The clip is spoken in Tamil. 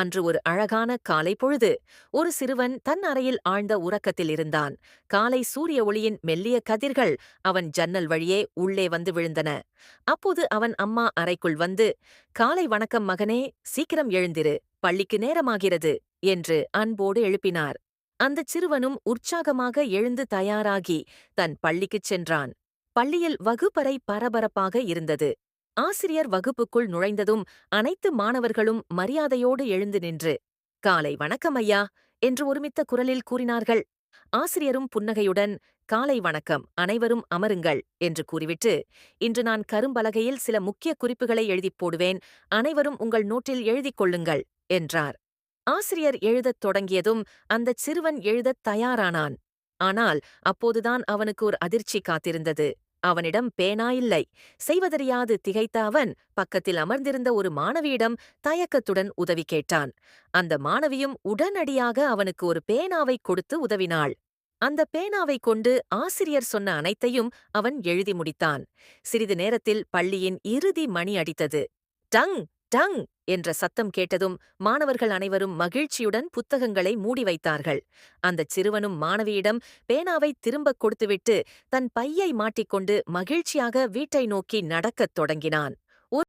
அன்று ஒரு அழகான காலை பொழுது. ஒரு சிறுவன் தன் அறையில் ஆழ்ந்த உறக்கத்தில் இருந்தான். காலை சூரிய ஒளியின் மெல்லிய கதிர்கள் அவன் ஜன்னல் வழியே உள்ளே வந்து விழுந்தன. அப்போது அவன் அம்மா அறைக்குள் வந்து, "காலை வணக்கம் மகனே, சீக்கிரம் எழுந்திரு, பள்ளிக்கு நேரமாகிறது" என்று அன்போடு எழுப்பினார். அந்தச் சிறுவனும் உற்சாகமாக எழுந்து தயாராகி தன் பள்ளிக்குச் சென்றான். பள்ளியில் வகுப்பறை பரபரப்பாக இருந்தது. ஆசிரியர் வகுப்புக்குள் நுழைந்ததும் அனைத்து மாணவர்களும் மரியாதையோடு எழுந்து நின்று, "காலை வணக்கம் ஐயா" என்று ஒருமித்த குரலில் கூறினார்கள். ஆசிரியரும் புன்னகையுடன், "காலை வணக்கம், அனைவரும் அமருங்கள்" என்று கூறிவிட்டு, "இன்று நான் கரும்பலகையில் சில முக்கிய குறிப்புகளை எழுதிப் போடுவேன், அனைவரும் உங்கள் நோட்டில் எழுதிக் கொள்ளுங்கள்" என்றார். ஆசிரியர் எழுதத் தொடங்கியதும் அந்தச் சிறுவன் எழுதத் தயாரானான். ஆனால் அப்போதுதான் அவனுக்கு ஒரு அதிர்ச்சி காத்திருந்தது. அவனிடம் பேனா இல்லை. செய்வதறியாது திகைத்த அவன் பக்கத்தில் அமர்ந்திருந்த ஒரு மாணவியிடம் தயக்கத்துடன் உதவி கேட்டான். அந்த மாணவியும் உடனடியாக அவனுக்கு ஒரு பேனாவைக் கொடுத்து உதவினாள். அந்த பேனாவைக் கொண்டு ஆசிரியர் சொன்ன அனைத்தையும் அவன் எழுதி முடித்தான். சிறிது நேரத்தில் பள்ளியின் இறுதி மணி அடித்தது. டங் டங் என்ற சத்தம் கேட்டதும் மாணவர்கள் அனைவரும் மகிழ்ச்சியுடன் புத்தகங்களை மூடி வைத்தார்கள். அந்தச் சிறுவனும் மாணவியிடம் பேனாவை திரும்பக் கொடுத்துவிட்டு தன் பையை மாட்டிக்கொண்டு மகிழ்ச்சியாக வீட்டை நோக்கி நடக்கத் தொடங்கினான்.